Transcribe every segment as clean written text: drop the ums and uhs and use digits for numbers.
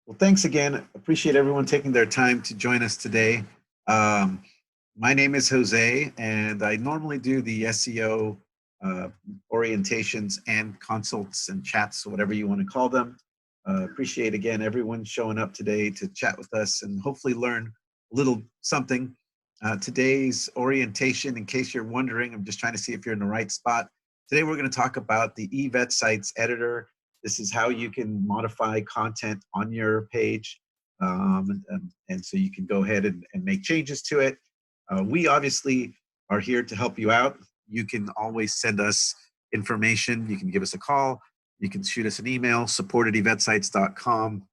Well, thanks again. Appreciate everyone taking their time to join us today. Um, my name is Jose, and I normally do the SEO uh, orientations and consults and chats, whatever you want to call them. Appreciate again everyone showing up today to chat with us and hopefully learn a little something. Today's orientation, in case you're wondering, I'm just trying to see if you're in the right spot. Today we're going to talk about the eVetSites editor. This is how you can modify content on your page. And so you can go ahead and make changes to it. We obviously are here to help you out. You can always send us information. You can give us a call. You can shoot us an email, support@evetsites.com.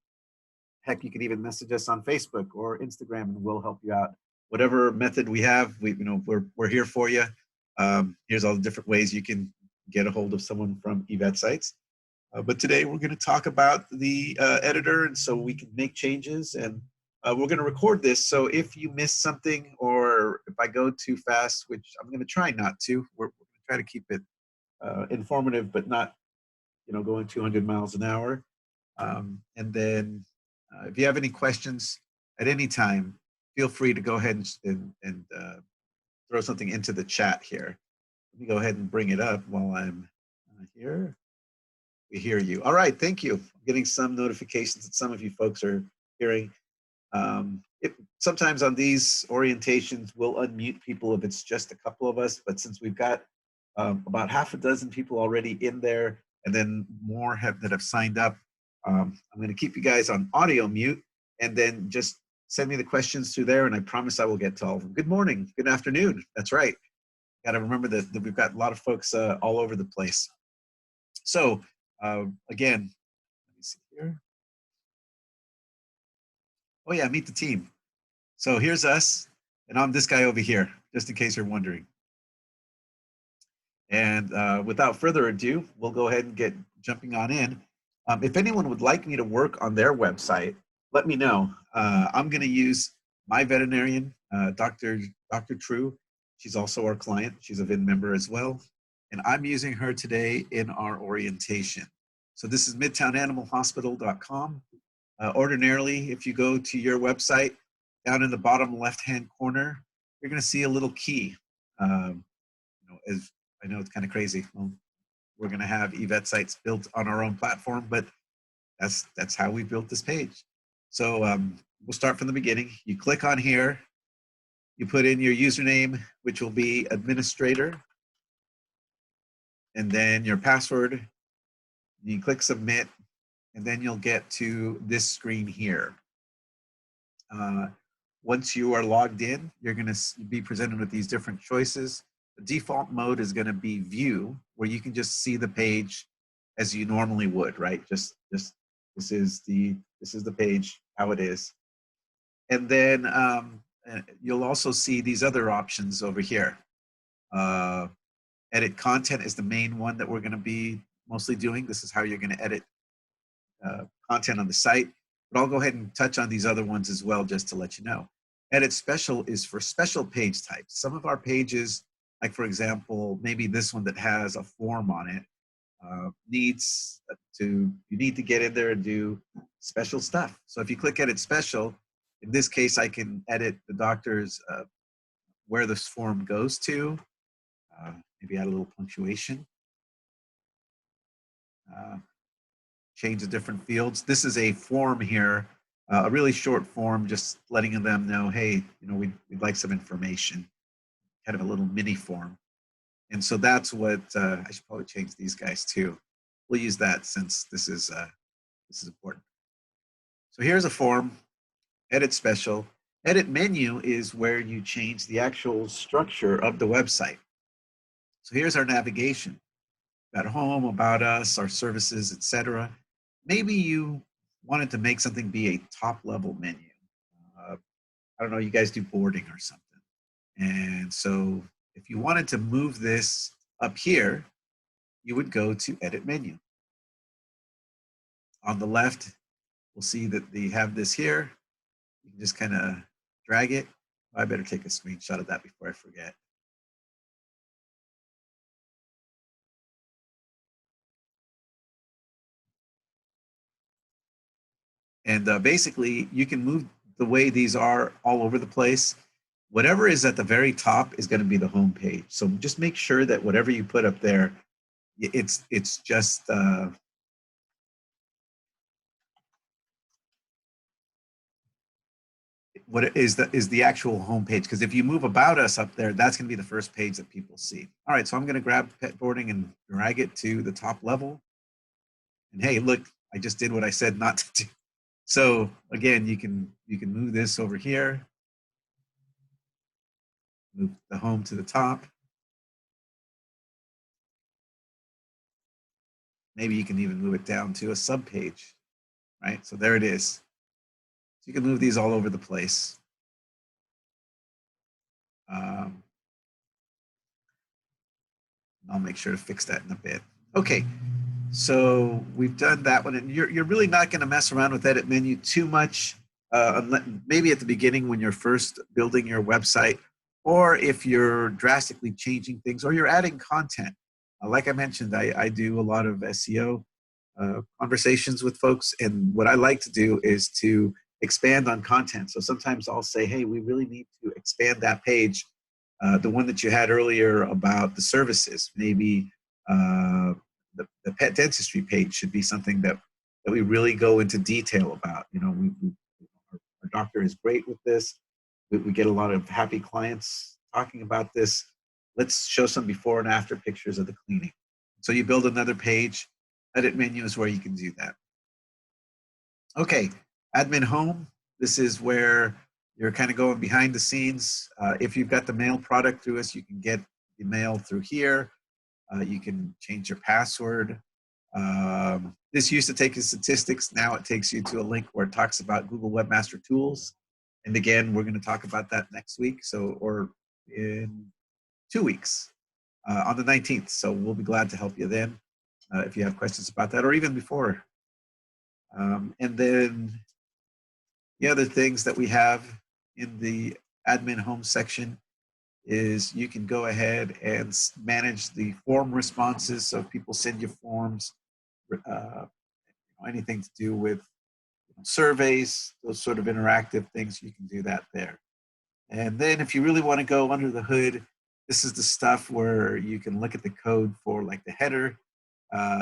Heck, you can even message us on Facebook or Instagram, and we'll help you out. Whatever method we have, we're here for you. Here's all the different ways you can get a hold of someone from eVetSites. But today we're going to talk about the editor, and so we can make changes. And we're going to record this. So if you miss something, or if I go too fast, which I'm going to try not to, we're going to try to keep it informative, but not going 200 miles an hour. And then if you have any questions at any time, feel free to go ahead and throw something into the chat here. Let me go ahead and bring it up while I'm here. We hear you. All right, thank you. I'm getting some notifications that some of you folks are hearing. Sometimes on these orientations, we'll unmute people if it's just a couple of us, but since we've got about half a dozen people already in there, and then more that have signed up, I'm going to keep you guys on audio mute, and then just send me the questions through there, and I promise I will get to all of them. Good morning, good afternoon. That's right. Got to remember that we've got a lot of folks all over the place. So again, let me see here. Oh yeah, meet the team. So here's us, and I'm this guy over here, just in case you're wondering. And without further ado, we'll go ahead and get jumping on in. If anyone would like me to work on their website, let me know. I'm going to use my veterinarian, Dr. True. She's also our client. She's a VIN member as well. And I'm using her today in our orientation. So this is midtownanimalhospital.com. Ordinarily, if you go to your website, down in the bottom left-hand corner, you're going to see a little key. As I know it's kind of crazy. Well, we're going to have eVetSites built on our own platform, but that's how we built this page. So we'll start from the beginning. You click on here, you put in your username, which will be administrator, and then your password. You click submit, and then you'll get to this screen here. Once you are logged in, you're going to be presented with these different choices. The default mode is going to be view, where you can just see the page as you normally would, right? Just this is the page how it is, and then you'll also see these other options over here. Edit content is the main one that we're going to be mostly doing. This is how you're going to edit content on the site. But I'll go ahead and touch on these other ones as well, just to let you know. Edit special is for special page types. Some of our pages, like for example, maybe this one that has a form on it, you need to get in there and do special stuff. So if you click edit special, in this case, I can edit the doctor's where this form goes to, maybe add a little punctuation, change the different fields. This is a form here, a really short form, just letting them know, hey, we'd like some information, kind of a little mini form. And so that's what I should probably change these guys too. We'll use that since this is important. So here's a form, edit special. Edit menu is where you change the actual structure of the website. So here's our navigation. At home, about us, our services, etc. Maybe you wanted to make something be a top level menu. I don't know, you guys do boarding or something. And so if you wanted to move this up here, you would go to edit menu. On the left, we'll see that they have this here. You can just kind of drag it. I better take a screenshot of that before I forget. And basically, you can move the way these are all over the place. Whatever is at the very top is going to be the home page. So just make sure that whatever you put up there, it's just what is the actual home page. Because if you move about us up there, that's going to be the first page that people see. All right, so I'm going to grab pet boarding and drag it to the top level. And hey, look, I just did what I said not to do. So again, you can move this over here, move the home to the top. Maybe you can even move it down to a sub page, right? So there it is. So you can move these all over the place. I'll make sure to fix that in a bit. Okay, so we've done that one, and you're really not going to mess around with edit menu too much, maybe at the beginning when you're first building your website, or if you're drastically changing things, or you're adding content. Like I mentioned, I do a lot of SEO conversations with folks, and what I like to do is to expand on content. So sometimes I'll say, hey, we really need to expand that page, the one that you had earlier about the services. Maybe the pet dentistry page should be something that we really go into detail about. You know, our doctor is great with this. We get a lot of happy clients talking about this. Let's show some before and after pictures of the cleaning. So you build another page. Edit menu is where you can do that. Okay, admin home. This is where you're kind of going behind the scenes. If you've got the mail product through us, you can get the mail through here. You can change your password. This used to take you statistics. Now it takes you to a link where it talks about Google Webmaster Tools. And again, we're going to talk about that next week. So, or in 2 weeks, on the 19th. So we'll be glad to help you then if you have questions about that, or even before. And then the other things that we have in the admin home section is you can go ahead and manage the form responses. So if people send you forms, anything to do with surveys, those sort of interactive things, you can do that there. And then if you really want to go under the hood, this is the stuff where you can look at the code for like the header.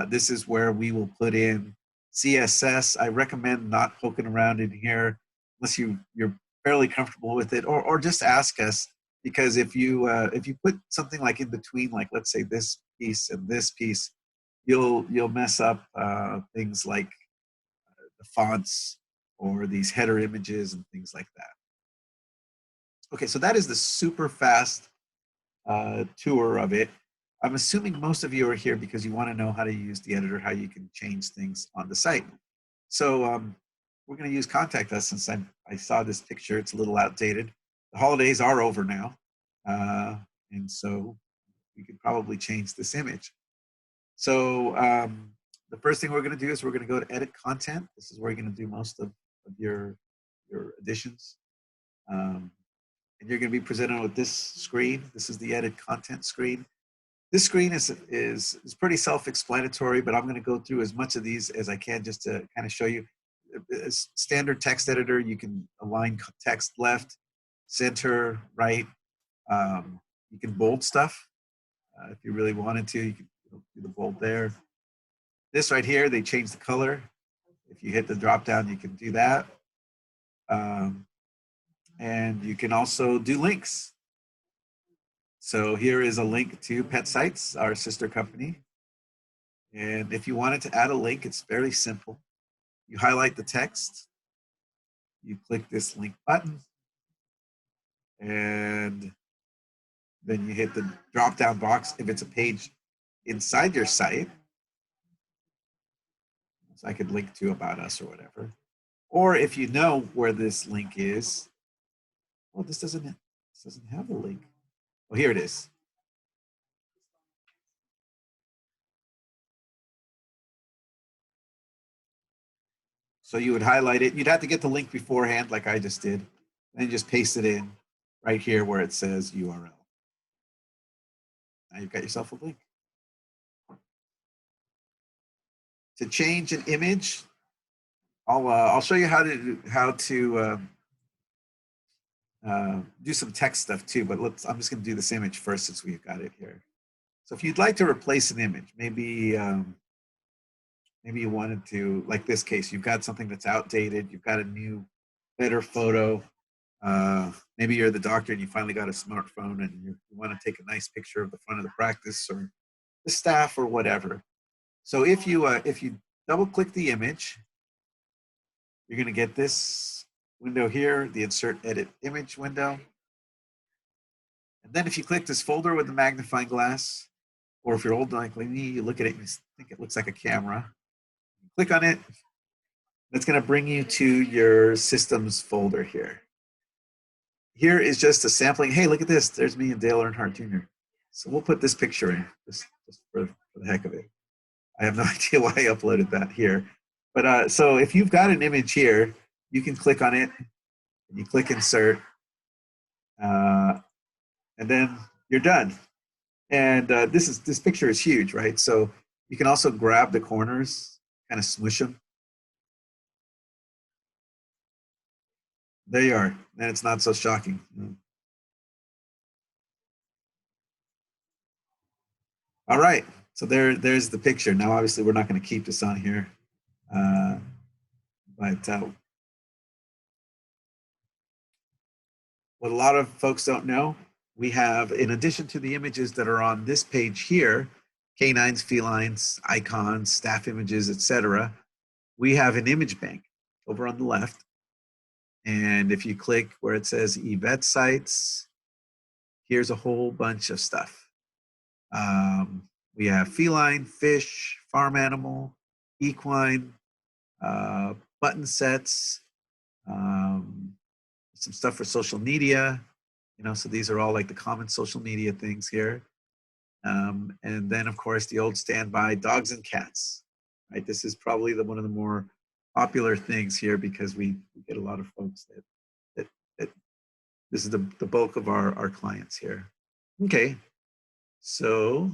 This is where we will put in CSS. I recommend not poking around in here unless you're fairly comfortable with it, or just ask us, because if you put something like in between, like let's say this piece and this piece, you'll mess up things like the fonts or these header images and things like that. Okay, so that is the super fast tour of it. I'm assuming most of you are here because you want to know how to use the editor, how you can change things on the site. So we're going to use Contact Us since I saw this picture. It's a little outdated. The holidays are over now, and so we could probably change this image. So the first thing we're going to do is we're going to go to Edit Content. This is where you're going to do most of your additions. And you're going to be presented with this screen. This is the Edit Content screen. This screen is pretty self-explanatory, but I'm going to go through as much of these as I can just to kind of show you. As standard text editor, you can align text left, center, right. You can bold stuff if you really wanted to. You can do the bold there. This right here, they change the color. If you hit the drop down, you can do that. And you can also do links. So here is a link to eVetSites, our sister company. And if you wanted to add a link, it's fairly simple. You highlight the text, you click this link button, and then you hit the drop-down box if it's a page inside your site. So I could link to About Us or whatever. Or if you know where this link is, well, this doesn't have a link. Well, here it is. So you would highlight it. You'd have to get the link beforehand, like I just did, and just paste it in right here where it says URL. Now you've got yourself a link. To change an image, I'll show you how to do some text stuff too. But I'm just going to do this image first since we've got it here. So if you'd like to replace an image, maybe you wanted to, like this case, you've got something that's outdated, you've got a new, better photo. Maybe you're the doctor and you finally got a smartphone and you want to take a nice picture of the front of the practice or the staff or whatever. So if you double click the image, you're going to get this window here, the insert edit image window. And then if you click this folder with the magnifying glass, or if you're old like me, you look at it and you think it looks like a camera. Click on it. That's going to bring you to your systems folder here. Here is just a sampling. Hey, look at this. There's me and Dale Earnhardt Jr. So we'll put this picture in just for the heck of it. I have no idea why I uploaded that here. But so if you've got an image here, you can click on it. And you click insert. And then you're done. And this picture is huge, right? So you can also grab the corners, kind of smush them. There you are. And it's not so shocking. All right. So there's the picture. Now, obviously, we're not going to keep this on here. But what a lot of folks don't know, we have, in addition to the images that are on this page here, canines, felines, icons, staff images, etc., we have an image bank over on the left. And if you click where it says eVetSites, here's a whole bunch of stuff. We have feline, fish, farm animal, equine, button sets, some stuff for social media, so these are all like the common social media things here. And then, of course, the old standby dogs and cats, right? This is probably one of the more popular things here because we get a lot of folks that this is the bulk of our clients here. Okay, so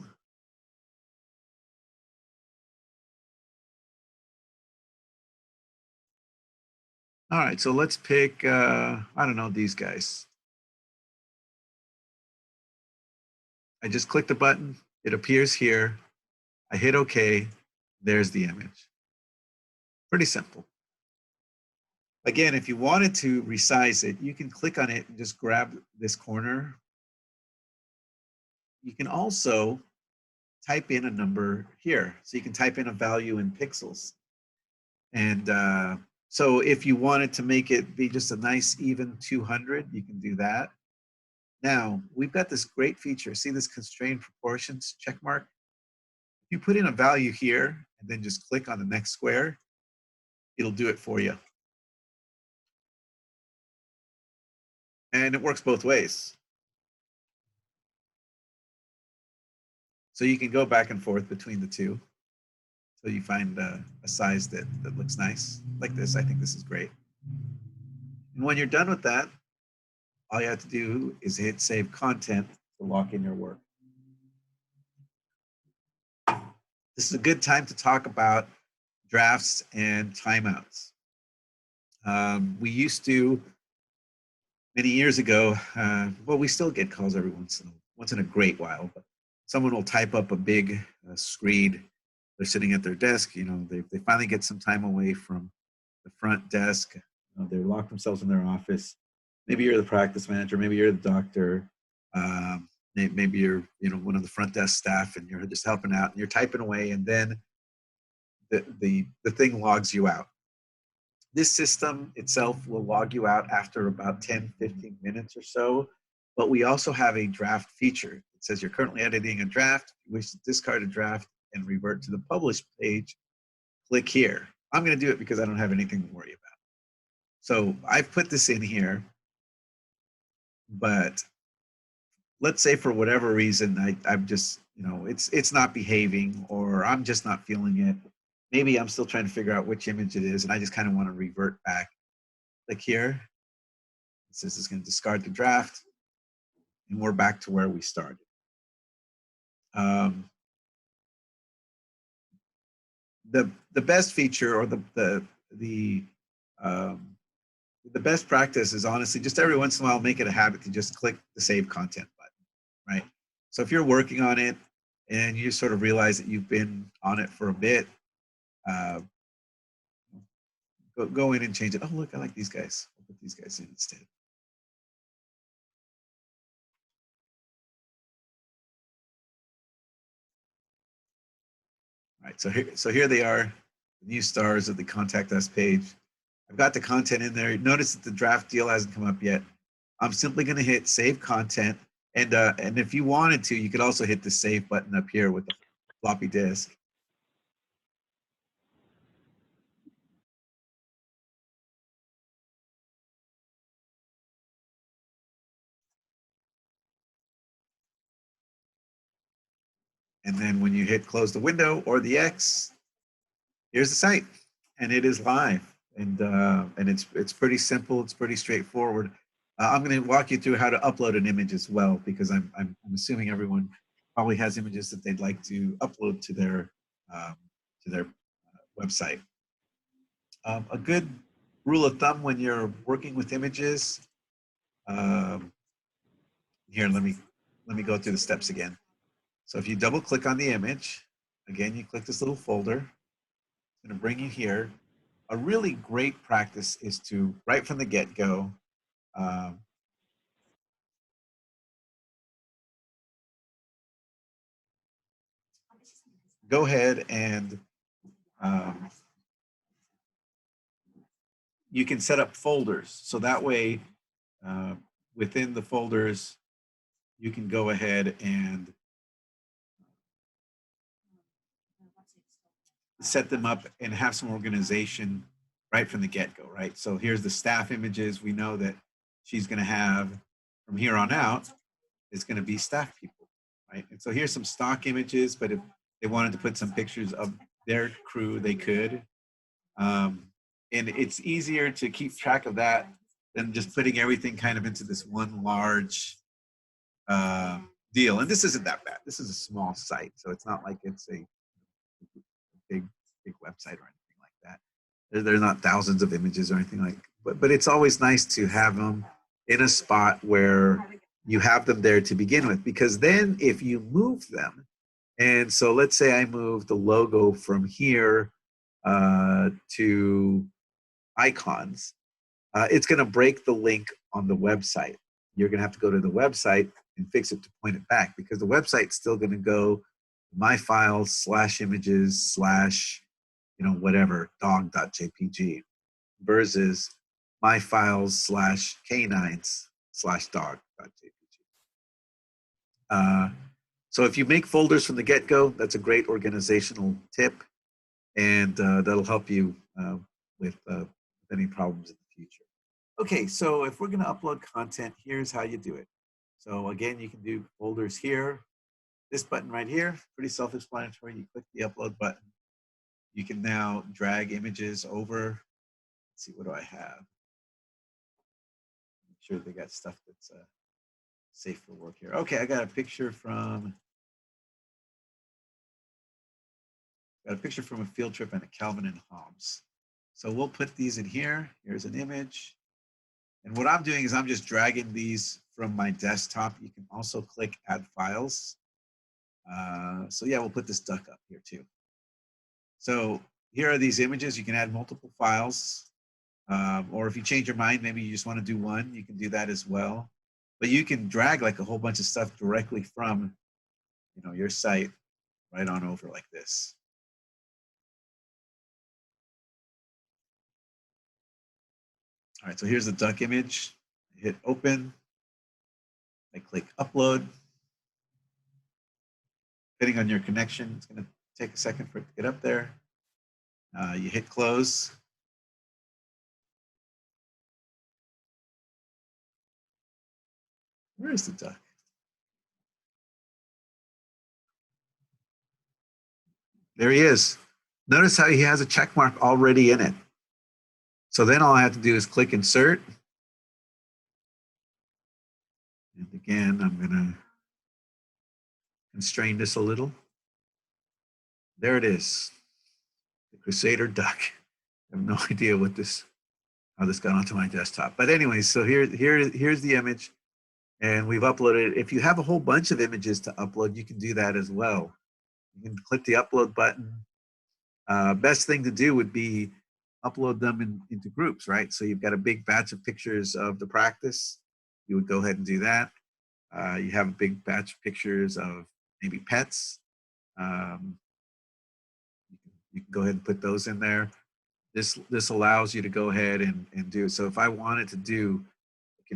all right, so let's pick, I don't know, these guys. I just click the button, it appears here, I hit OK, there's the image. Pretty simple. Again, if you wanted to resize it, you can click on it and just grab this corner. You can also type in a number here. So you can type in a value in pixels. And so if you wanted to make it be just a nice even 200, you can do that. Now, we've got this great feature. See this constrained proportions check mark? If you put in a value here and then just click on the next square, it'll do it for you. And it works both ways. So you can go back and forth between the two. So you find a size that looks nice, like this. I think this is great. And when you're done with that, all you have to do is hit Save Content to lock in your work. This is a good time to talk about drafts and timeouts. We used to, many years ago, well, we still get calls every once in a great while, but someone will type up a big screed. They're sitting at their desk, they finally get some time away from the front desk. They lock themselves in their office. Maybe you're the practice manager, maybe you're the doctor, maybe you're one of the front desk staff and you're just helping out and you're typing away and then the thing logs you out. This system itself will log you out after about 10-15 minutes or so, but we also have a draft feature. It says you're currently editing a draft, you wish to discard a draft and revert to the published page, click here. I'm going to do it because I don't have anything to worry about. So I've put this in here, but let's say for whatever reason I'm just, it's not behaving or I'm just not feeling it. Maybe I'm still trying to figure out which image it is and I just kind of want to revert back. Click here. It says it's going to discard the draft and we're back to where we started. The best feature or the the um, the best practice is honestly just every once in a while make it a habit to just click the save content button, right? So if you're working on it and you sort of realize that you've been on it for a bit, uh, go in and change it. Oh, look, I like these guys. I'll put these guys in instead. All right, so here they are, the new stars of the Contact Us page. I've got the content in there. Notice that the draft deal hasn't come up yet. I'm simply going to hit Save Content, and if you wanted to, you could also hit the Save button up here with the floppy disk. And then when you hit Close the window or the X, here's the site, and it is live, and it's pretty simple. It's pretty straightforward. I'm going to walk you through how to upload an image as well, because I'm assuming everyone probably has images that they'd like to upload um, to their website. A good rule of thumb when you're working with images. Um, Here, let me go through the steps again. So if you double click on the image, again, you click this little folder. It's going to bring you here. A really great practice is to, right from the get-go, um, go ahead and you can set up folders. So that way, within the folders, you can go ahead and set them up and have some organization right from the get-go, right? So here's the staff images. We know that she's going to have, from here on out, is going to be staff people, right? And so here's some stock images, but if they wanted to put some pictures of their crew, they could. And it's easier to keep track of that than just putting everything kind of into this one large deal. And this isn't that bad. This is a small site, so it's not like it's a big website or anything like that. There's not thousands of images or anything like. But it's always nice to have them in a spot where you have them there to begin with, because then if you move them, and so let's say I move the logo from here to icons, it's going to break the link on the website. You're going to have to go to the website and fix it to point it back, because the website's still going to go my files / images / whatever dog.jpg versus my files / canines / dog.jpg. So if you make folders from the get-go, that's a great organizational tip, and that'll help you with any problems in the future. Okay, so if we're going to upload content, here's how you do it. So again, you can do folders here. This button right here, pretty self-explanatory. You click the upload button. You can now drag images over. Let's see, what do I have? Make sure they got stuff that's safe for work here. Okay, I got a picture from a field trip and a Calvin and Hobbes. So we'll put these in here. Here's an image. And what I'm doing is I'm just dragging these from my desktop. You can also click add files. So yeah, we'll put this duck up here too. So here are these images. You can add multiple files. Or if you change your mind, maybe you just want to do one, you can do that as well. But you can drag like a whole bunch of stuff directly from your site right on over like this. All right, so here's the duck image. I hit open. I click upload. Depending on your connection, it's going to take a second for it to get up there. You hit close. Where is the duck? There he is. Notice how he has a check mark already in it. So then all I have to do is click insert. And again, I'm going to constrain this a little. There it is, the Crusader duck. I have no idea how this got onto my desktop. But anyways, so here's the image, and we've uploaded it. If you have a whole bunch of images to upload, you can do that as well. You can click the upload button. Best thing to do would be upload them into groups, right? So you've got a big batch of pictures of the practice. You would go ahead and do that. You have a big batch of pictures of maybe pets. Um, you can go ahead and put those in there. This allows you to go ahead and do. So if I wanted to do,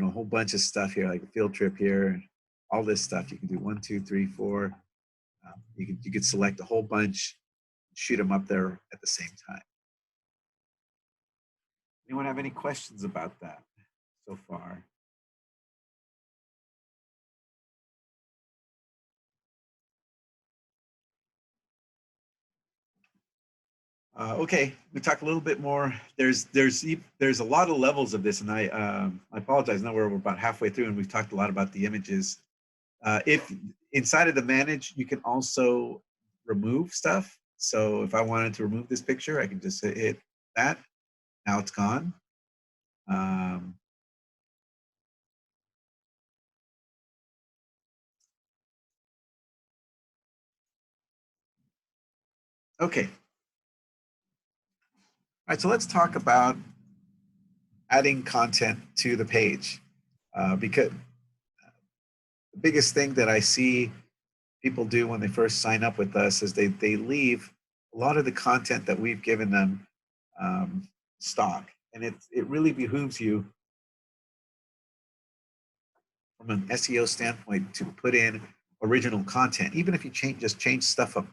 a whole bunch of stuff here, like a field trip here, all this stuff, you can do 1, 2, 3, 4. You could select a whole bunch, shoot them up there at the same time. Anyone have any questions about that so far? Okay, we talk a little bit more. There's a lot of levels of this, and I apologize. Now we're about halfway through, and we've talked a lot about the images. If inside of the manage, you can also remove stuff. So if I wanted to remove this picture, I can just hit that. Now it's gone. Okay. All right, so let's talk about adding content to the page, because the biggest thing that I see people do when they first sign up with us is they leave a lot of the content that we've given them stock, and it really behooves you from an SEO standpoint to put in original content, even if you change stuff up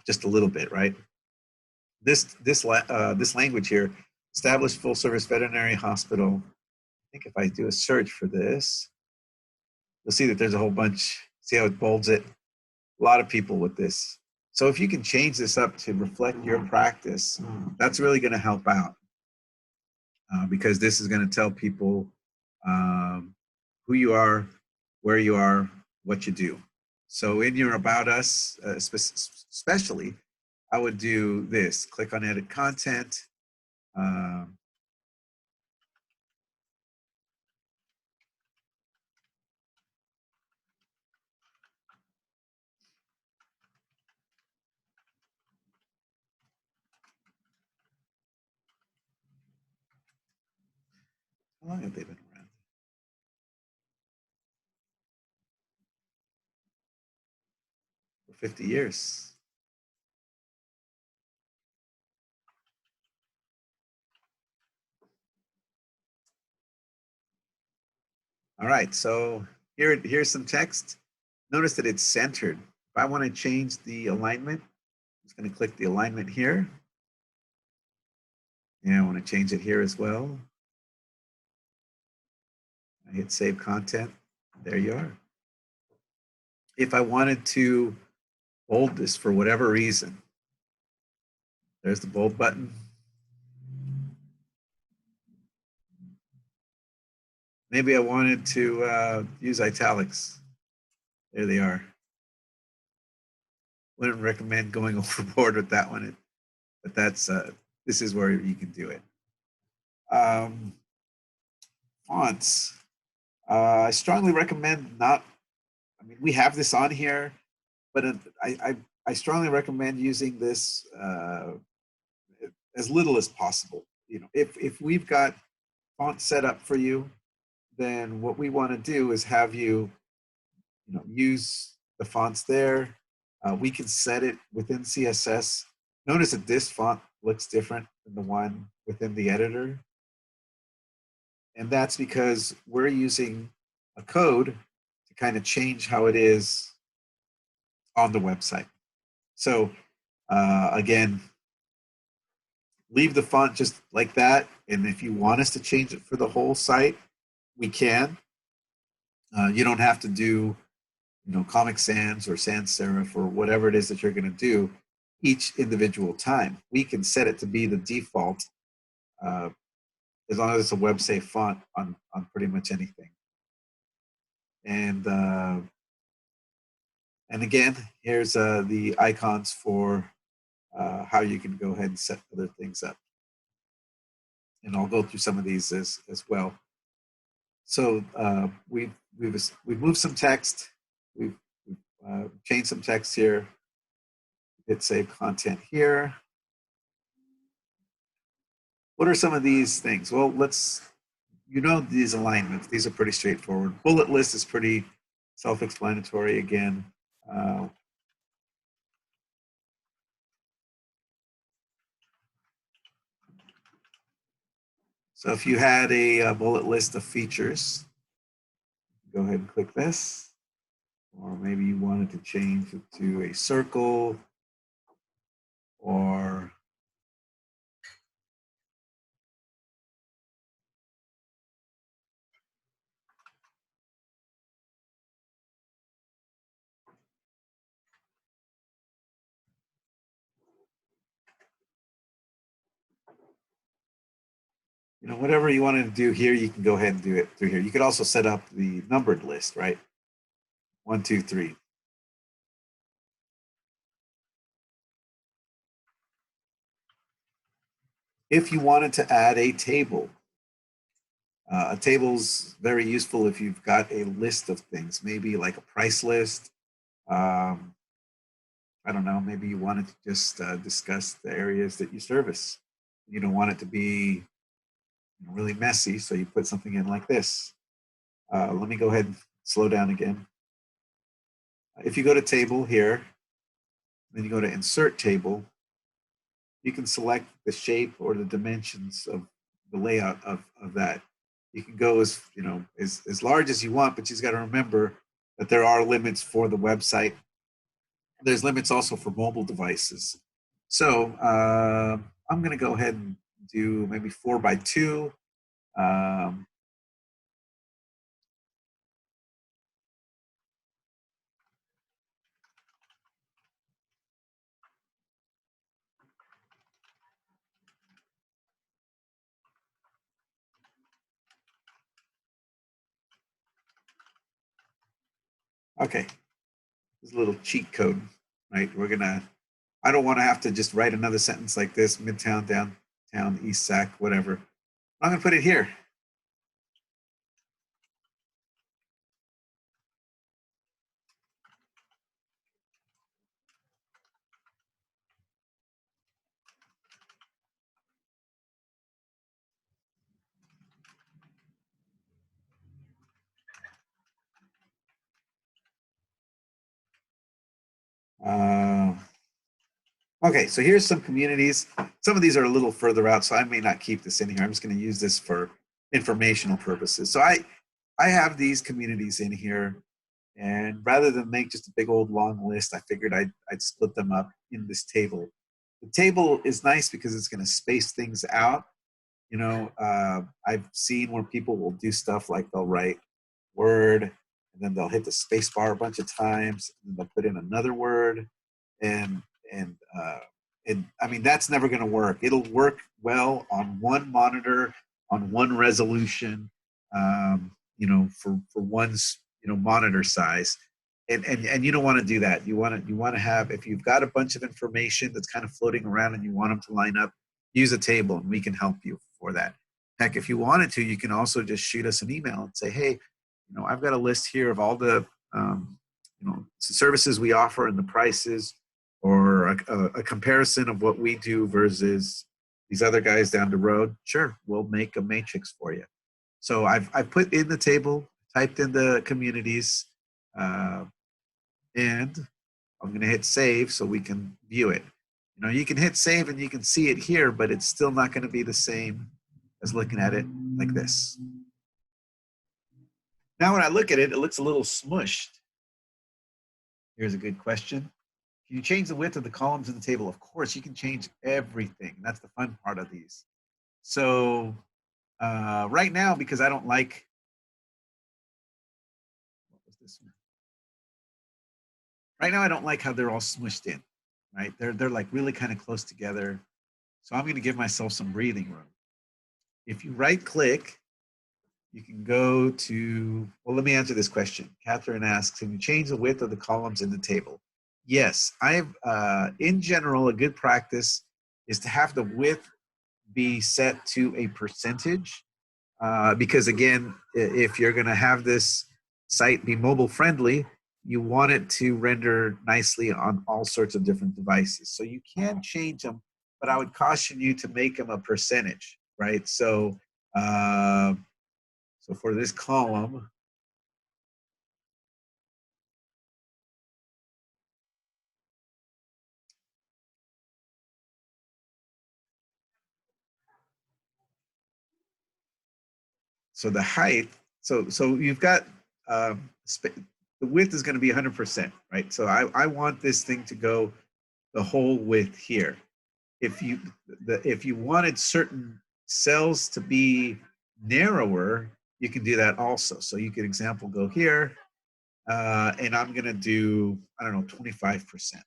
just a little bit, right? This language here, established full service veterinary hospital. I think if I do a search for this, you'll see that there's a whole bunch. See how it bolds it? A lot of people with this. So if you can change this up to reflect your practice, that's really going to help out, because this is going to tell people who you are, where you are, what you do. So in your About Us, especially, I would do this. Click on Edit Content. How long have they been around? For 50 years. All right, so here's some text. Notice that it's centered. If I want to change the alignment, I'm just going to click the alignment here. And I want to change it here as well. I hit Save Content. There you are. If I wanted to bold this for whatever reason, there's the bold button. Maybe I wanted to use italics. There they are. Wouldn't recommend going overboard with that one, but this is where you can do it. Fonts. I strongly recommend not. I mean, we have this on here, but I strongly recommend using this as little as possible. If we've got font set up for you, then what we want to do is have you use the fonts there. We can set it within CSS. Notice that this font looks different than the one within the editor. And that's because we're using a code to kind of change how it is on the website. So again, leave the font just like that. And if you want us to change it for the whole site, we can. You don't have to do Comic Sans or sans serif or whatever it is that you're going to do each individual time. We can set it to be the default as long as it's a web safe font on pretty much anything. And again, here's the icons for how you can go ahead and set other things up. and I'll go through some of these as well. So we've moved some text, we've changed some text here. Hit save content here. What are some of these things? Well, these alignments. These are pretty straightforward. Bullet list is pretty self-explanatory again. So if you had a bullet list of features, go ahead and click this. Or maybe you wanted to change it to a circle, or whatever you wanted to do here, you can go ahead and do it through here. You could also set up the numbered list, right? 1, 2, 3. If you wanted to add a table table's very useful if you've got a list of things, maybe like a price list. I don't know, maybe you wanted to just discuss the areas that you service. You don't want it to be really messy, so you put something in like this. Let me go ahead and slow down again. If you go to table here, then you go to insert table, you can select the shape or the dimensions of the layout of that. You can go as as large as you want, but you've got to remember that there are limits for the website. There's limits also for mobile devices. So I'm going to go ahead and do maybe 4 by 2. Okay, this is a little cheat code, right? I don't want to have to just write another sentence like this, Midtown, Downtown, East Sac, whatever. I'm going to put it here. Okay, so here's some communities. Some of these are a little further out, so I may not keep this in here. I'm just going to use this for informational purposes. So I have these communities in here, and rather than make just a big old long list, I figured I'd split them up in this table. The table is nice because it's going to space things out. I've seen where people will do stuff like they'll write word, and then they'll hit the space bar a bunch of times, and they'll put in another word, and and uh, and I mean that's never going to work. It'll work well on one monitor, on one resolution, for one's monitor size, and you don't want to do that. You want to have, if you've got a bunch of information that's kind of floating around and you want them to line up, use a table, and we can help you for that. Heck, if you wanted to, you can also just shoot us an email and say, hey, I've got a list here of all the services we offer and the prices, or a comparison of what we do versus these other guys down the road. Sure, we'll make a matrix for you. So I've put in the table, typed in the communities, and I'm going to hit save so we can view it. You can hit save and you can see it here, but it's still not going to be the same as looking at it like this. Now when I look at it, it looks a little smushed. Here's a good question. Can you change the width of the columns in the table? Of course, you can change everything. That's the fun part of these. So right now, because I don't like, what was this one? Right now, I don't like how they're all smushed in, right? They're like really kind of close together. So I'm going to give myself some breathing room. If you right click, you can go to, well, let me answer this question. Catherine asks, can you change the width of the columns in the table? Yes, in general, a good practice is to have the width be set to a percentage because again, if you're going to have this site be mobile friendly, you want it to render nicely on all sorts of different devices. So you can change them, but I would caution you to make them a percentage, right? So for this column, so the height, so you've got the width is going to be 100%, right? So I want this thing to go the whole width here. If you wanted certain cells to be narrower, you can do that also. So you could example go here, and I'm gonna do, I don't know, 25%.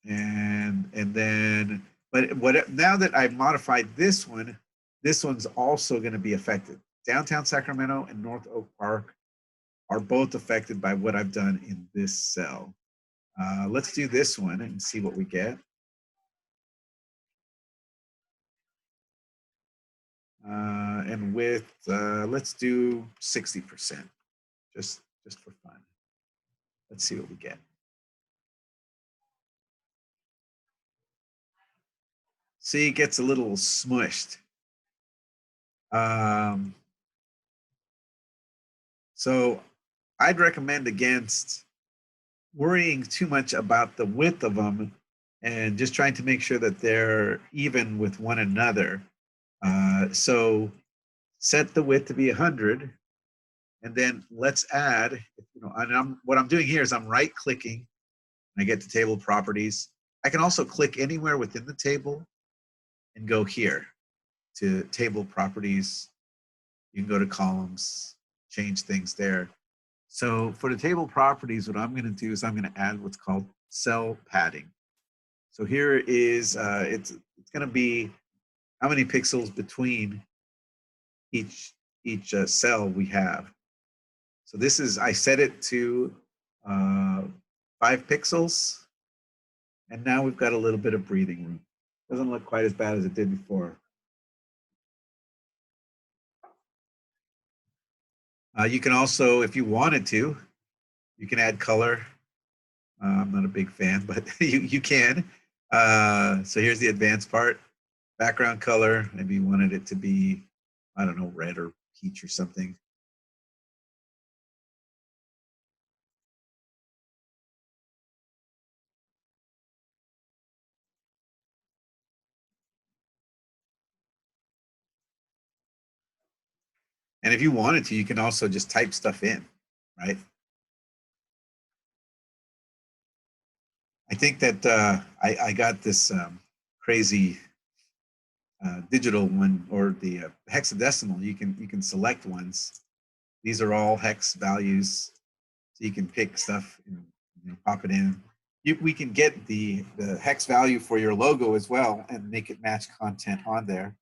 And then, but what now that I've modified this one's also gonna be affected. Downtown Sacramento and North Oak Park are both affected by what I've done in this cell. Let's do this one and see what we get. And width, let's do 60%, just for fun. Let's see what we get. See, it gets a little smushed. Um, so I'd recommend against worrying too much about the width of them and just trying to make sure that they're even with one another. So set the width to be 100, and then let's add, and what I'm doing here is I'm right clicking, and I get to table properties. I can also click anywhere within the table and go here to table properties. You can go to columns, change things there. So for the table properties, what I'm going to do is I'm going to add what's called cell padding. So here is, it's going to be how many pixels between each cell we have. So this is, I set it to 5 pixels, and now we've got a little bit of breathing room. Doesn't look quite as bad as it did before. You can also, if you wanted to, you can add color. I'm not a big fan, but you can. So here's the advanced part. Background color, maybe you wanted it to be, I don't know, red or peach or something. And if you wanted to, you can also just type stuff in, right? I think that I got this crazy digital one, or the hexadecimal. You can select ones. These are all hex values, so you can pick stuff and pop it in. We can get the hex value for your logo as well and make it match content on there.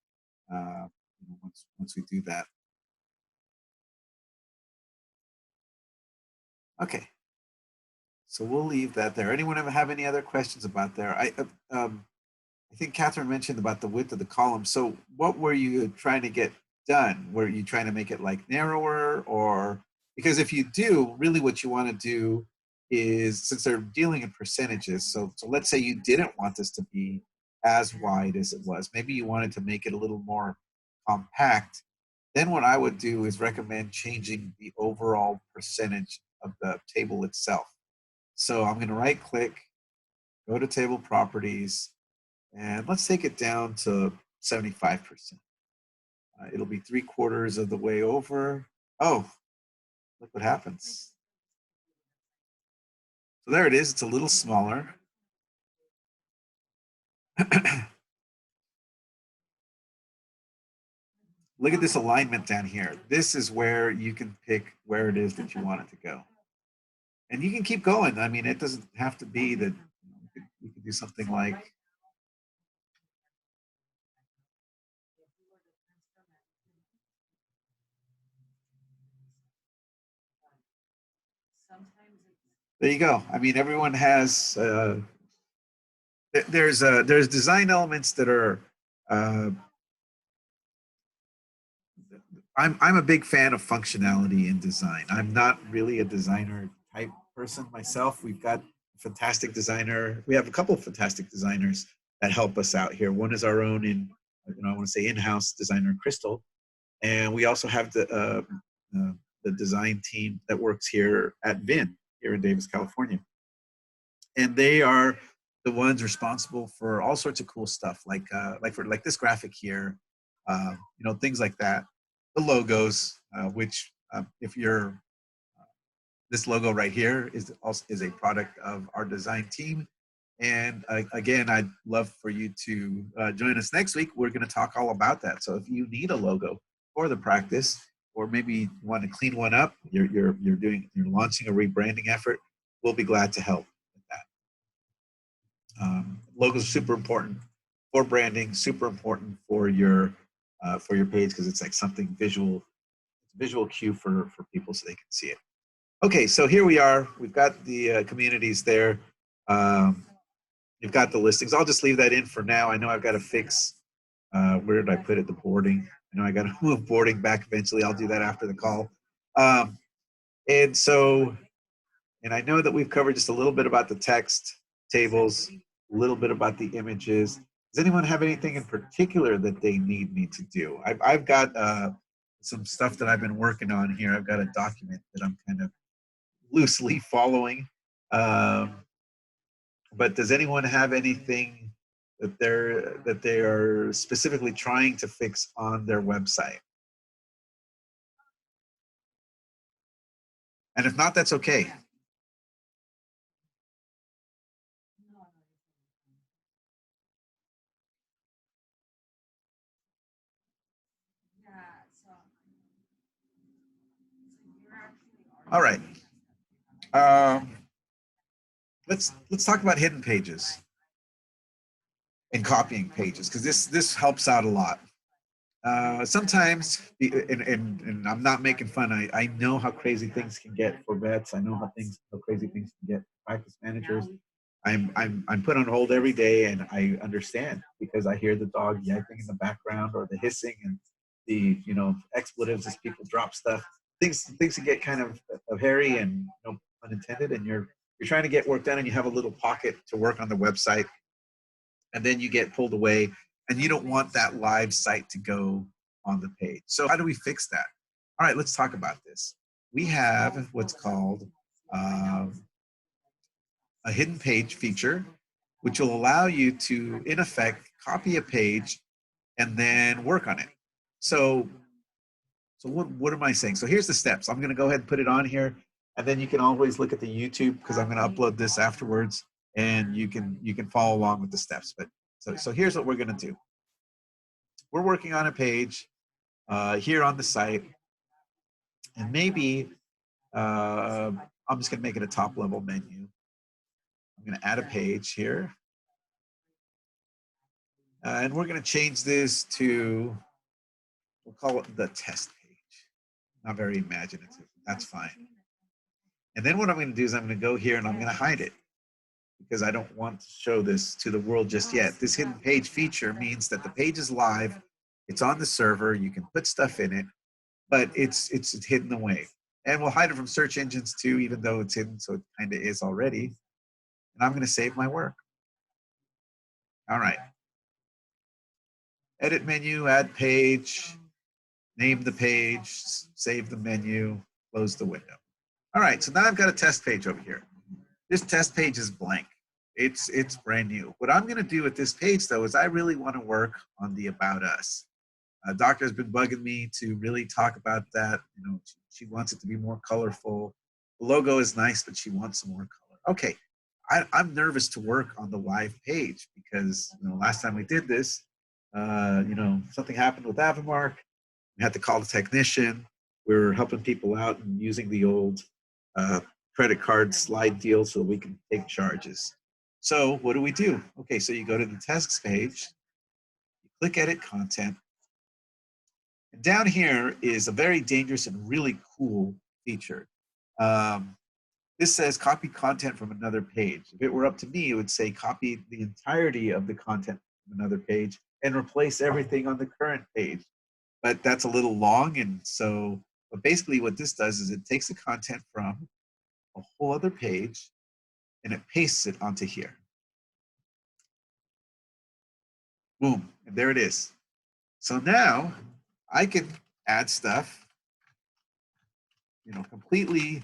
Once we do that. Okay, so we'll leave that there. Anyone ever have any other questions about there? I think Catherine mentioned about the width of the column. So what were you trying to get done? Were you trying to make it like narrower, or because if you do, really what you want to do is, since they're dealing in percentages, so let's say you didn't want this to be as wide as it was. Maybe you wanted to make it a little more compact. Then what I would do is recommend changing the overall percentage of the table itself. So I'm going to right click, go to table properties, and let's take it down to 75%. It'll be 3/4 of the way over. Oh, look what happens. So there it is. It's a little smaller. Look at this alignment down here. This is where you can pick where it is that you want it to go. And you can keep going. I mean, it doesn't have to be that you could do something like, there you go. I mean, everyone has, there's design elements that are, uh, I'm a big fan of functionality in design. I'm not really a designer type person myself. We've got a fantastic designer. We have a couple of fantastic designers that help us out here. One is our own I want to say in-house designer, Crystal, and we also have the design team that works here at VIN here in Davis, California, and they are the ones responsible for all sorts of cool stuff, like this graphic here, things like that. The logos, which if you're this logo right here is a product of our design team. And again, I'd love for you to join us next week. We're going to talk all about that. So if you need a logo for the practice, or maybe you want to clean one up, you're launching a rebranding effort, we'll be glad to help with that. Logos are super important for branding, super important for your page, because it's like something visual, it's a visual cue for people so they can see it. Okay, so here we are. We've got the communities there. You've got the listings. I'll just leave that in for now. I know I've got to fix, where did I put it, the boarding. I know I got to move boarding back eventually. I'll do that after the call. And I know that we've covered just a little bit about the text tables, a little bit about the images. Does anyone have anything in particular that they need me to do? I've got some stuff that I've been working on here. I've got a document that I'm kind of loosely following. But does anyone have anything that they are specifically trying to fix on their website? And if not, that's okay. All right. Let's talk about hidden pages and copying pages, because this helps out a lot. Sometimes, and I'm not making fun. I know how crazy things can get for vets. I know how crazy things can get for practice managers. I'm put on hold every day, and I understand because I hear the dog yapping in the background, or the hissing, and the expletives as people drop stuff. Things can get kind of hairy and unintended, and you're trying to get work done, and you have a little pocket to work on the website, and then you get pulled away, and you don't want that live site to go on the page. So how do we fix that? All right, let's talk about this. We have what's called a hidden page feature, which will allow you to, in effect, copy a page and then work on it. So what am I saying? So here's the steps. I'm going to go ahead and put it on here, and then you can always look at the YouTube, because I'm going to upload this afterwards, and you can follow along with the steps. But so here's what we're going to do. We're working on a page here on the site, and maybe I'm just going to make it a top level menu. I'm going to add a page here, and we're going to change this to, we'll call it the test page. Not very imaginative. That's fine. And then what I'm going to do is I'm going to go here and I'm going to hide it, because I don't want to show this to the world just yet. This hidden page feature means that the page is live, it's on the server, you can put stuff in it, but it's hidden away. And we'll hide it from search engines too, even though it's hidden, so it kind of is already. And I'm going to save my work. All right. Edit menu, add page, name the page, save the menu, close the window. All right, so now I've got a test page over here. This test page is blank. It's brand new. What I'm going to do with this page, though, is I really want to work on the About Us. Doctor's been bugging me to really talk about that. She wants it to be more colorful. The logo is nice, but she wants some more color. Okay, I'm nervous to work on the live page, because last time we did this, something happened with Avamark. We had to call the technician. We were helping people out and using the old credit card slide deal so we can take charges. So what do? Okay, so you go to the tests page, you click edit content, and down here is a very dangerous and really cool feature. This says copy content from another page. If it were up to me, it would say copy the entirety of the content from another page and replace everything on the current page. But that's a little long, and so, but basically what this does is it takes the content from a whole other page and it pastes it onto here. Boom, and there it is. So now I can add stuff, completely,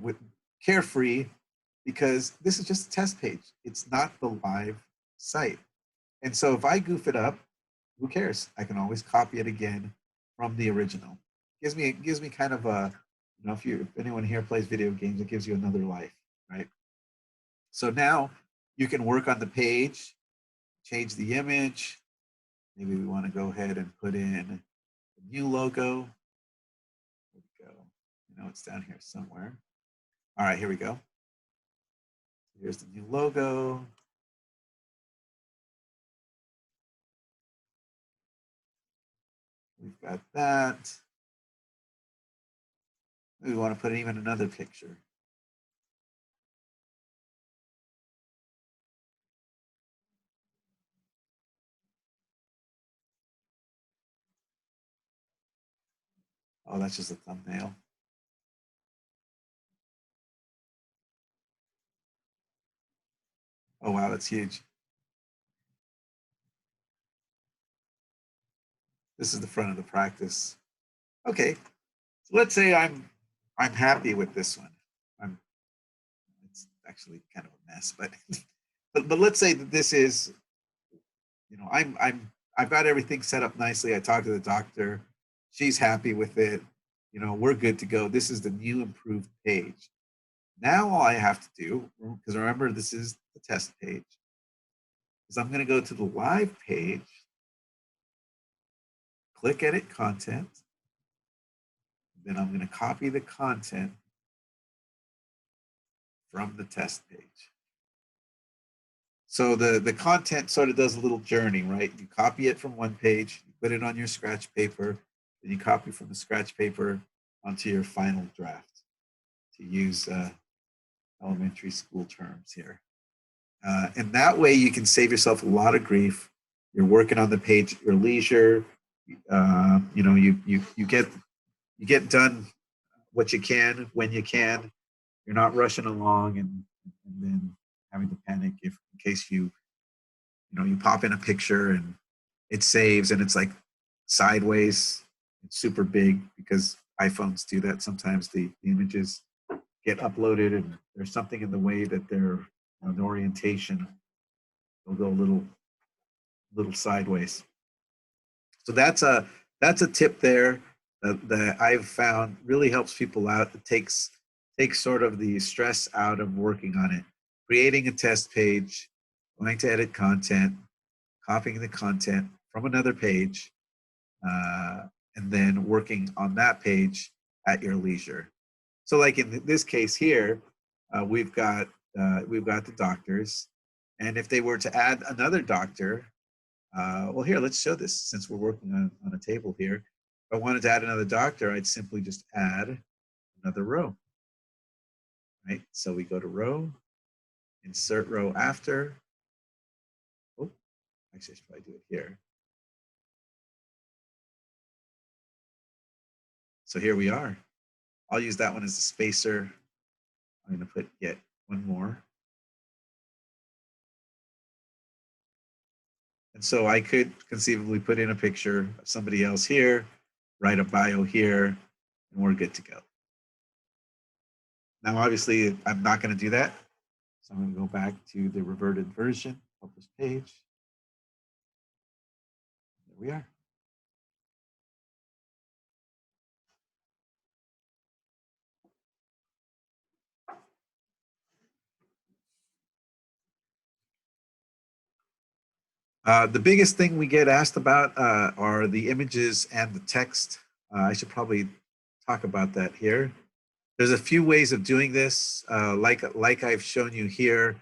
with carefree, because this is just a test page. It's not the live site. And so if I goof it up, who cares? I can always copy it again from the original. It gives me kind of a, if anyone here plays video games, it gives you another life, right? So now you can work on the page, change the image. Maybe we want to go ahead and put in a new logo. There we go. It's down here somewhere. All right, here we go. Here's the new logo. We've got that. We want to put even another picture. Oh, that's just a thumbnail. Oh, wow, that's huge. This is the front of the practice. Okay, so let's say I'm happy with this one. It's actually kind of a mess, but but let's say that this is, I've got everything set up nicely. I talked to the doctor. She's happy with it. We're good to go. This is the new improved page. Now all I have to do, because remember this is the test page, is I'm going to go to the live page, click edit content, then I'm going to copy the content from the test page. So the content sort of does a little journey, right? You copy it from one page, you put it on your scratch paper, then you copy from the scratch paper onto your final draft, to use elementary school terms here. And that way you can save yourself a lot of grief. You're working on the page at your leisure. You get done what you can when you can. You're not rushing along and then having to panic if in case you pop in a picture and it saves and it's like sideways. It's super big because iPhones do that sometimes. The images get uploaded and there's something in the way that the orientation will go a little sideways. So that's a tip there that I've found really helps people out. It takes sort of the stress out of working on it. Creating a test page, going to edit content, copying the content from another page, and then working on that page at your leisure. So like in this case here, we've got the doctors, and if they were to add another doctor, well, here, let's show this since we're working on a table here. If I wanted to add another doctor, I'd simply just add another row, right? So we go to row, insert row after. Oh, actually, I should probably do it here. So here we are. I'll use that one as a spacer. I'm going to put yet one more. And so I could conceivably put in a picture of somebody else here, write a bio here, and we're good to go. Now, obviously, I'm not going to do that. So I'm going to go back to the reverted version, publish page. There we are. The biggest thing we get asked about are the images and the text. I should probably talk about that here. There's a few ways of doing this, like I've shown you here.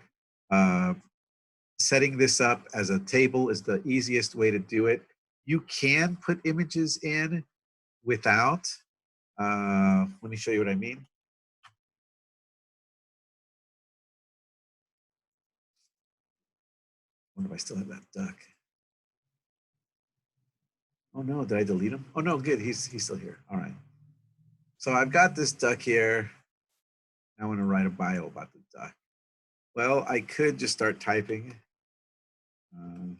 Setting this up as a table is the easiest way to do it. You can put images in without. Let me show you what I mean. wonder if I still have that duck. Oh no, did I delete him? Oh no, good. He's still here. All right. So I've got this duck here. I want to write a bio about the duck. Well, I could just start typing. Um,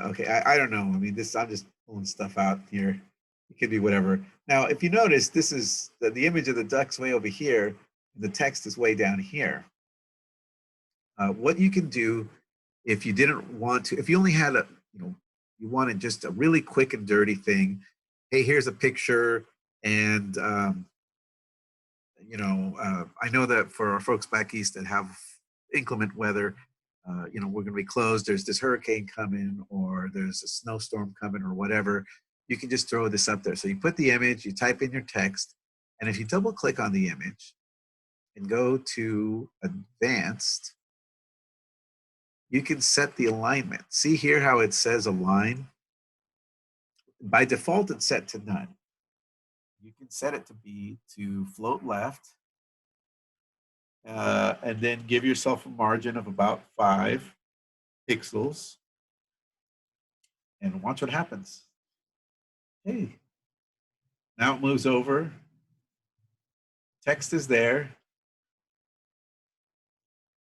okay, I don't know. I mean, I'm just pulling stuff out here. It could be whatever. Now, if you notice, this is the image of the duck's way over here, and the text is way down here. What you can do if you didn't want to, if you only had a, you wanted just a really quick and dirty thing. Hey, here's a picture, and I know that for our folks back east that have inclement weather, we're going to be closed. There's this hurricane coming, or there's a snowstorm coming, or whatever. You can just throw this up there. So you put the image, you type in your text, and if you double click on the image and go to advanced, you can set the alignment. See here how it says align? By default, it's set to none. You can set it to be to float left, and then give yourself a margin of about 5 pixels, and watch what happens. Hey, now it moves over. Text is there.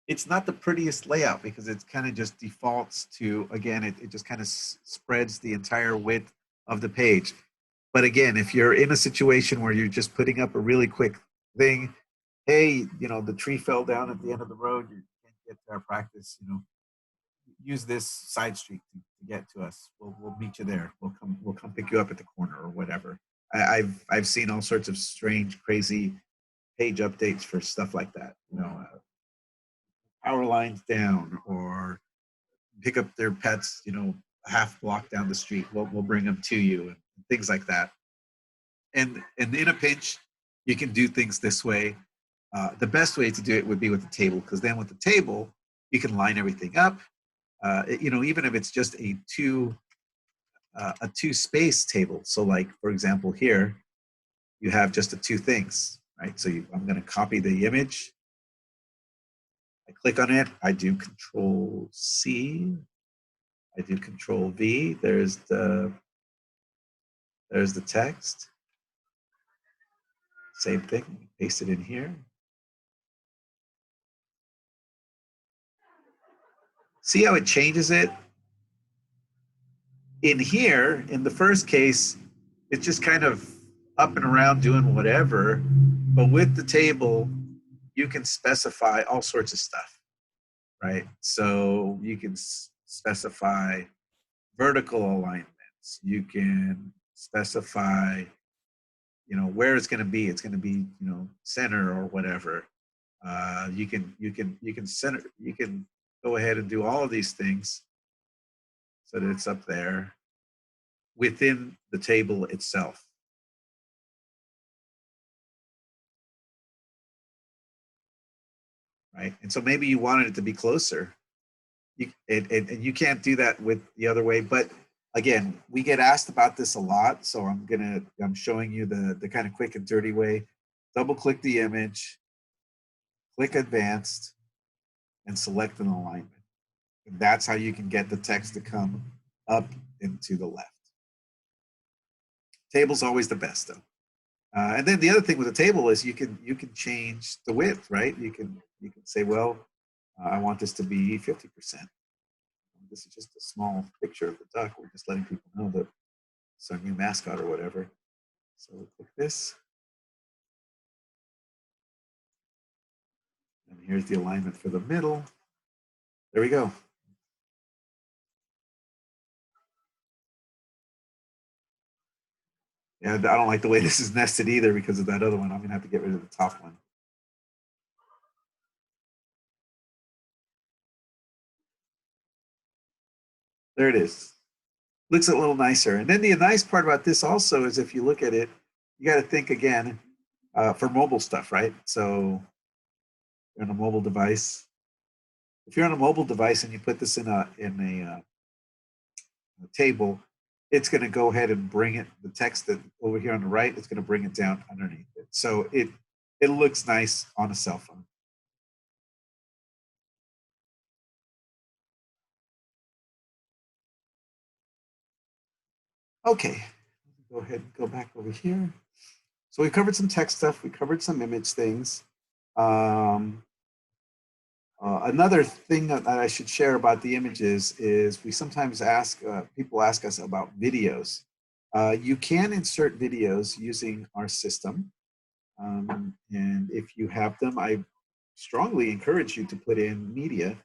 It's not the prettiest layout because it kind of just defaults to, again, it just kind of spreads the entire width of the page. But again, if you're in a situation where you're just putting up a really quick thing, hey, the tree fell down at the end of the road, you can't get to our practice, use this side street to get to us. We'll meet you there. We'll come pick you up at the corner or whatever. I've seen all sorts of strange, crazy page updates for stuff like that. Power lines down, or pick up their pets. A half block down the street. We'll bring them to you, and things like that. And in a pinch, you can do things this way. The best way to do it would be with the table, because then with the table, you can line everything up. Even if it's just a two space table. So like, for example, here, you have just the two things, right? So I'm going to copy the image. I click on it. I do Control C. I do Control V. There's the text. Same thing. Paste it in here. See how it changes it? In here, in the first case, it's just kind of up and around doing whatever. But with the table, you can specify all sorts of stuff, right? So you can specify vertical alignments. You can specify, where it's going to be. It's going to be, center or whatever. You can center. You can go ahead and do all of these things so that it's up there within the table itself. Right? And so maybe you wanted it to be closer. And you can't do that with the other way. But again, we get asked about this a lot. So I'm showing you the kind of quick and dirty way. Double click the image, click advanced, and select an alignment. And that's how you can get the text to come up and to the left. Table's always the best though. And then the other thing with the table is you can change the width, right? You can say, well, I want this to be 50%. This is just a small picture of the duck. We're just letting people know that it's our new mascot or whatever. So we'll click this. And here's the alignment for the middle. There we go. Yeah, I don't like the way this is nested either because of that other one. I'm gonna have to get rid of the top one. There it is. Looks a little nicer. And then the nice part about this also is if you look at it, you got to think again, for mobile stuff, right? So you're on a mobile device. If you're on a mobile device and you put this in a table, it's going to go ahead and bring it, the text that over here on the right, it's going to bring it down underneath it. So it looks nice on a cell phone. Okay, go ahead and go back over here. So we covered some text stuff. We covered some image things. Um, Another thing that I should share about the images is we sometimes ask, people ask us about videos. You can insert videos using our system. And if you have them, I strongly encourage you to put in media.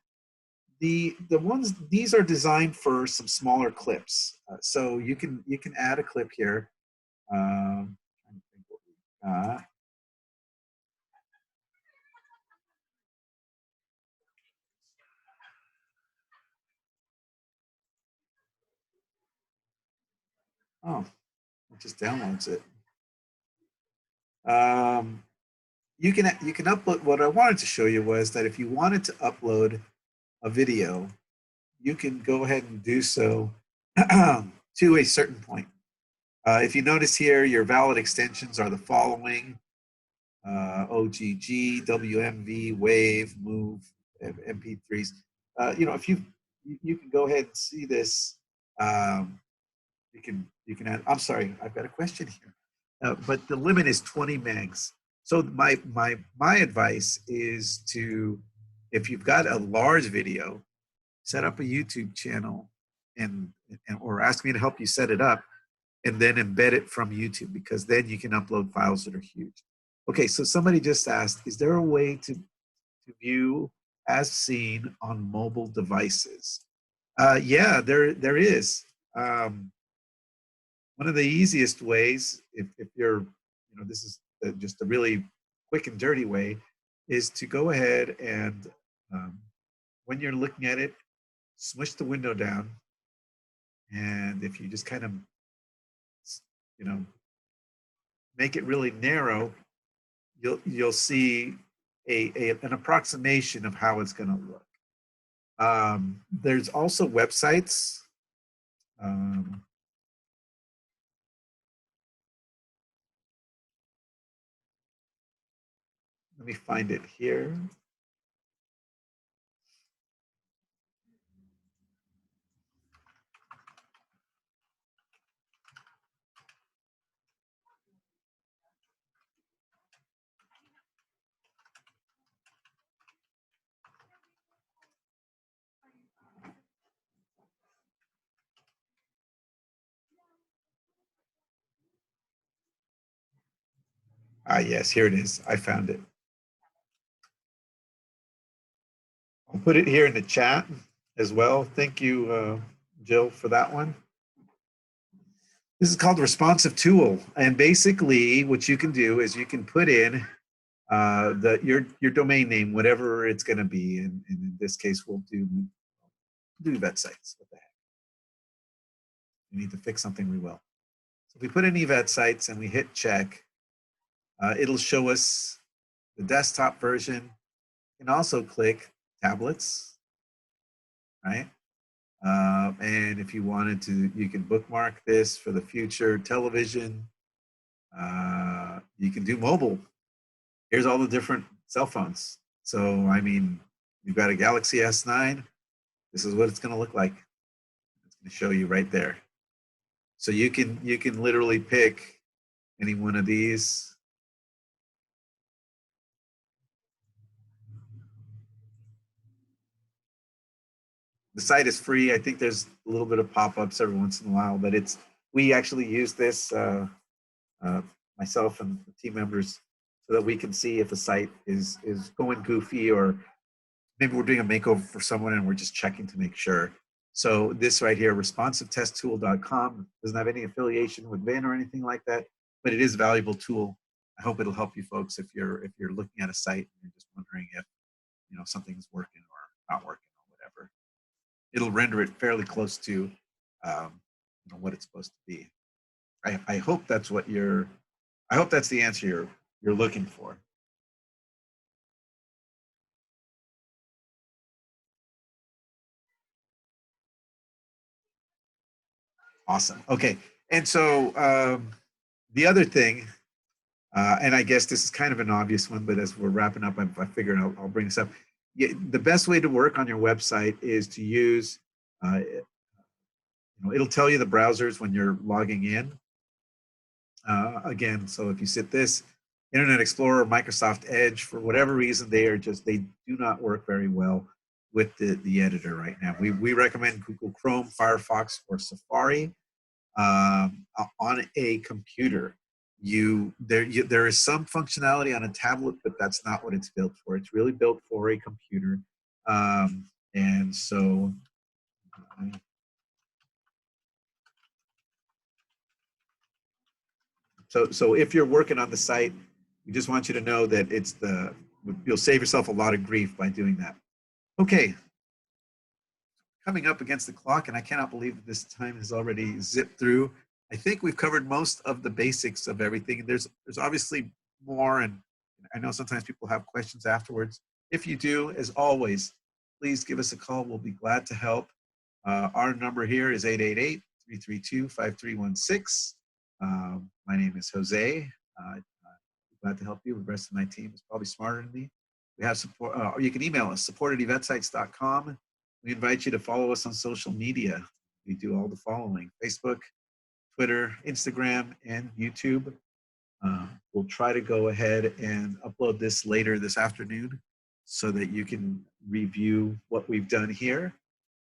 The ones, these are designed for some smaller clips. So you can add a clip here. Um, uh, oh, it just downloads it. Um, you can upload. What I wanted to show you was that if you wanted to upload a video, you can go ahead and do so to a certain point. If you notice here, your valid extensions are the following: OGG, WMV, Wave, Move, MP3s. If you can go ahead and see this. Um, you can add. I'm sorry, I've got a question here. But the limit is 20 megs. So my advice is to, if you've got a large video, set up a YouTube channel and or ask me to help you set it up, and then embed it from YouTube, because then you can upload files that are huge. Okay, so somebody just asked, is there a way to view as seen on mobile devices? Yeah, there is. One of the easiest ways, if you're, this is just a really quick and dirty way, is to go ahead and, when you're looking at it, smush the window down. And if you just kind of, you know, make it really narrow, you'll see an approximation of how it's going to look. There's also websites. Um, Let me find it here. Ah, yes, here it is. I found it. I'll put it here in the chat as well. Thank you, Jill, for that one. This is called responsive tool. And basically what you can do is you can put in your domain name, whatever it's going to be. And in this case, we'll do eVetSites. What the heck? We need to fix something, we will. So if we put in eVetSites and we hit check, it'll show us the desktop version. You can also click tablets, right? And if you wanted to, you can bookmark this for the future. Television, you can do mobile. Here's all the different cell phones. So, I mean, you've got a Galaxy S9. This is what it's going to look like. It's going to show you right there. So you can literally pick any one of these. The site is free. I think there's a little bit of pop-ups every once in a while, but we actually use this, uh, myself and the team members, so that we can see if a site is going goofy, or maybe we're doing a makeover for someone and we're just checking to make sure. So this right here, responsivetesttool.com, doesn't have any affiliation with Vin or anything like that, but it is a valuable tool. I hope it'll help you folks if you're looking at a site and you're just wondering if something's working or not working or whatever. It'll render it fairly close to what it's supposed to be. I hope that's what I hope that's the answer you're looking for. Awesome. Okay. And so the other thing, and I guess this is kind of an obvious one, but as we're wrapping up, I figured I'll bring this up. The best way to work on your website is to use, it'll tell you the browsers when you're logging in. Again, so if you set this, Internet Explorer, Microsoft Edge, for whatever reason, they do not work very well with the editor right now. We recommend Google Chrome, Firefox, or Safari on a computer. There is some functionality on a tablet, but that's not what it's built for. It's really built for a computer. And so so if you're working on the site, we just want you to know that you'll save yourself a lot of grief by doing that. Okay, coming up against the clock, and I cannot believe that this time has already zipped through. I think we've covered most of the basics of everything. There's obviously more, and I know sometimes people have questions afterwards. If you do, as always, please give us a call. We'll be glad to help. Our number here is 888-332-5316. My name is Jose. I'm glad to help you. The rest of my team is probably smarter than me. We have support, or you can email us, support@eVetSites.com. We invite you to follow us on social media. We do all the following: Facebook, Twitter, Instagram, and YouTube. We'll try to go ahead and upload this later this afternoon so that you can review what we've done here.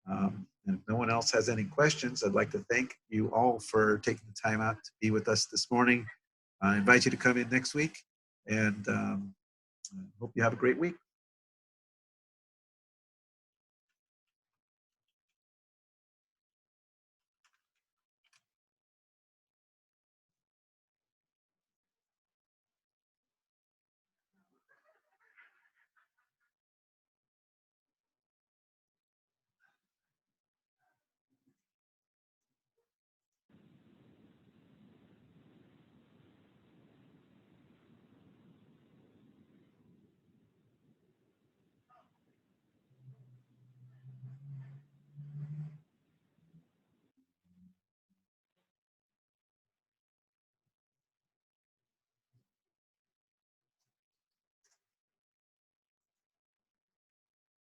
And if no one else has any questions, I'd like to thank you all for taking the time out to be with us this morning. I invite you to come in next week, and hope you have a great week.